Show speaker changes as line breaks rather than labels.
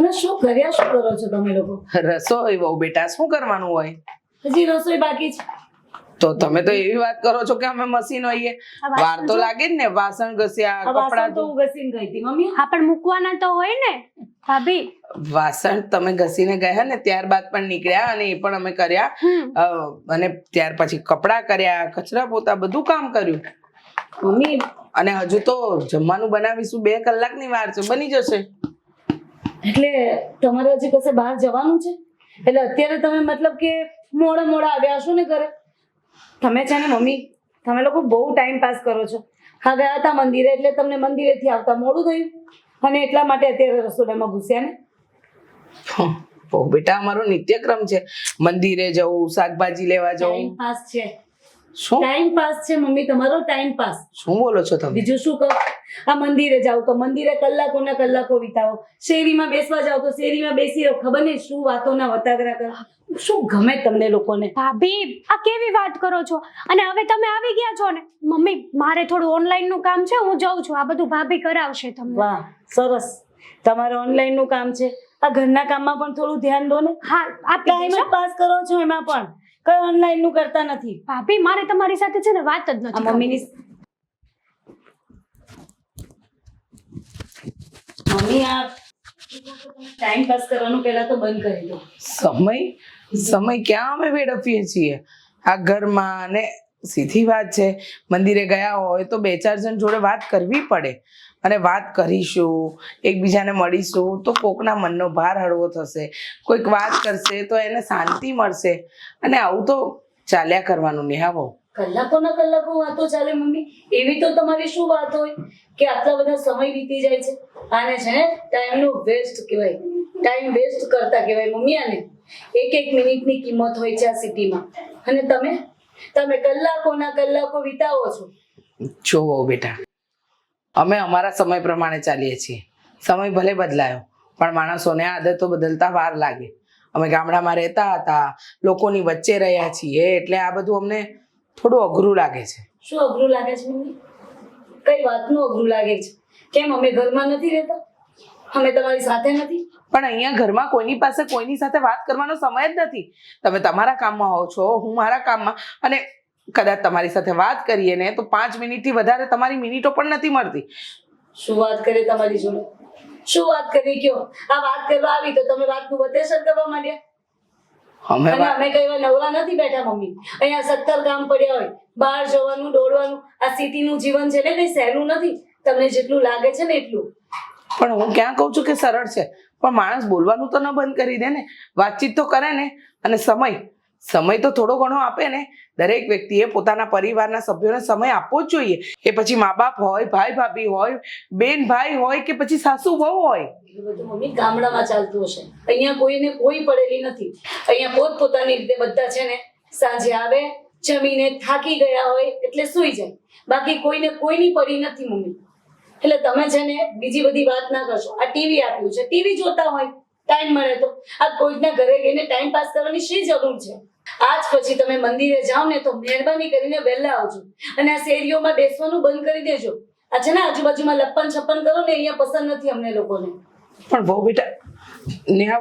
અને શું કરો છો તમે લોકો?
રસોઈ બહુ બેટા શું કરવાનું હોય?
હજી રસોઈ બાકી છે.
તો તમે તો એવી વાત કરો છો કે અમે મશીન હોઈએ. વાર તો લાગે જ ને. વાસણ ઘસ્યા, કપડા
વાસણ તો હું ઘસીને ગઈ હતી મમ્મી.
હા પણ મૂકવાના તો હોય ને ભાભી.
વાસણ તમે ઘસીને ગયા ને ત્યારબાદ પણ નીકળ્યા અને એ પણ અમે કર્યા. અને ત્યાર પછી કપડા કર્યા, કચરા પોતા બધું કામ કર્યું
મમ્મી.
અને હજુ તો જમવાનું બનાવીશું. 2 કલાકની વાર છે, બની જશે.
એટલે તમારે હજી કશે બહાર જવાનું છે? એટલે અત્યારે તમે મતલબ કે મોડા આવ્યા છો ને ઘરે? તમે છે ને મમ્મી, તમે લોકો બહુ ટાઈમ પાસ કરો છો. હા ગયા હતા મંદિરે એટલે તમને મંદિરેથી આવતા મોડું થયું અને એટલા માટે અત્યારે રસોડામાં ઘૂસ્યા ને?
બહુ બેટા અમારો નિત્યક્રમ છે. મંદિરે જવું, શાકભાજી લેવા જવું.
ટાઈમ પાસ છે.
શું
ટાઈમ પાસ છે મમ્મી, તમારો ટાઈમ પાસ.
શું બોલો છો તમે?
બીજું શું કહો? આ મંદિરે જાઓ તો મંદિરે કલાકોના કલાકો વિતાવો, શેરીમાં બેસવા જાઓ તો શેરીમાં બેસી રહો, ખબર નહીં શું વાતોના વતાગરા કરો. શું ગમે તમને લોકોને?
ભાભી આ કેવી વાત કરો છો? અને હવે તમે આવી ગયા છો ને? મમ્મી મારે થોડું ઓનલાઈન નું કામ છે, હું જાઉં છું. આ બધું ભાભી કરાવશે તમને.
વાહ સરસ, તમારે ઓનલાઈન નું કામ છે. આ ઘરના કામમાં પણ થોડું ધ્યાન દો ને.
હા આપી
ટાઈમ
દેજો.
જ પાસ કરો છો એમાં પણ કઈ ઓનલાઈન નું કરતા નથી.
ભાભી મારે તમારી સાથે છે ને વાત જ નથી
આ મમ્મીની મમ્મી આ ટાઈમ પાસ કરવાનું પહેલા તો બંધ કરી દો.
સમય ક્યાં અમે વેડફીએ છીએ આ ઘરમાં. ને સીધી વાત છે, મંદિરે ગયા હોય તો 2-4 જણ જોડે વાત કરવી પડે. અને વાત કરીશું, એકબીજાને મળીશું તો કોકના મનનો ભાર હળવો થશે. કોઈક વાત કરશે તો એને શાંતિ મળશે. અને આવું તો ચાલ્યા કરવાનું નિહાવો.
કલાકોના કલાકો વાતો ચાલે મમ્મી. એવી તો તમારી શું વાત હોય કે આટલા બધા સમય વીતી જાય છે? આને છે ને ટાઈમનો વેસ્ટ કહેવાય. ટાઈમ વેસ્ટ કરતા કહેવાય મમ્મી આને. એક મિનિટની કિંમત હોય છે આ સિટીમાં. અને તમે કલાકોના કલાકો વિતાવો છો.
જોવો બેટા, અમે અમારા સમય પ્રમાણે ચાલીએ છીએ. સમય ભલે બદલાયો પણ માણસોને આદતો બદલતા વાર લાગે. અમે ગામડામાં રહેતા હતા, લોકોની વચ્ચે રહ્યા છીએ, એટલે આ બધું અમને થોડું અઘરું લાગે છે.
શું અઘરું લાગે છે મમ્મી? કઈ વાતનું અઘરું લાગે છે? કેમ અમે ઘરમાં નથી રહેતા? અમે તમારી સાથે નથી?
પણ અહીંયા ઘરમાં કોઈની પાસે કોઈની સાથે વાત કરવાનો સમય જ નથી. તમે તમારા કામમાં હોવ છો, હું મારા કામમાં. અને કદાચ તમારી સાથે વાત કરીએ ને તો 5 મિનિટથી વધારે તમારી મિનિટો પણ નથી મળતી.
શું વાત કરે તમારી જોડે? શું વાત કરી કયો? આ વાત કરવા આવી તો તમે વાતનું વતેસર કરવા માંડ્યા. અમે કઈ નવરા નથી બેઠા મમ્મી. અહીંયા 70 કામ પડ્યા હોય, બહાર જવાનું, દોડવાનું. આ સિટીનું જીવન છે ને કઈ સહેલું નથી. તમને જેટલું લાગે છે ને એટલું.
પણ હું ક્યાં કહું છું કે સરળ છે, પણ માણસ બોલવાનું તો ન બંધ કરી દે ને. વાતચીત તો કરે ને. અને સમય તો થોડો ઘણો આપે ને. દરેક વ્યક્તિએ પોતાના પરિવારના સભ્યોને સમય આપવો જ જોઈએ. એ પછી મા બાપ હોય, ભાઈ ભાભી હોય, બેન ભાઈ હોય કે પછી સાસુ વહુ હોય.
એ બધું મમ્મી ગામડામાં ચાલતું હશે. અહીંયા કોઈને કોઈ પડેલી નથી. અહીંયા પોતપોતાની રીતે બધા છે ને સાંજે આવે, જમીને થાકી ગયા હોય એટલે સૂઈ જાય. બાકી કોઈને કોઈની પડી નથી મમ્મી. એટલે તમે છે ને બીજી બધી વાત ના કરશો. આ ટીવી આપ્યું છે, ટીવી જોતા હોય ટાઈમ મળે તો. આ કોઈના ઘરે ગઈને ટાઈમ પાસ કરવાની શી જરૂર છે? આજ પછી તમે મંદિરે જાઓ ને તો મહેરબાની કરીને વહેલા આવજો. અને આ શેરીઓમાં બેસવાનું બંધ કરી દેજો. આ છે ને આજુબાજુમાં લપ્પન છપ્પન કરો ને અહીંયા પસંદ નથી અમને લોકોને.
પણ બહુ બેટા, નેહા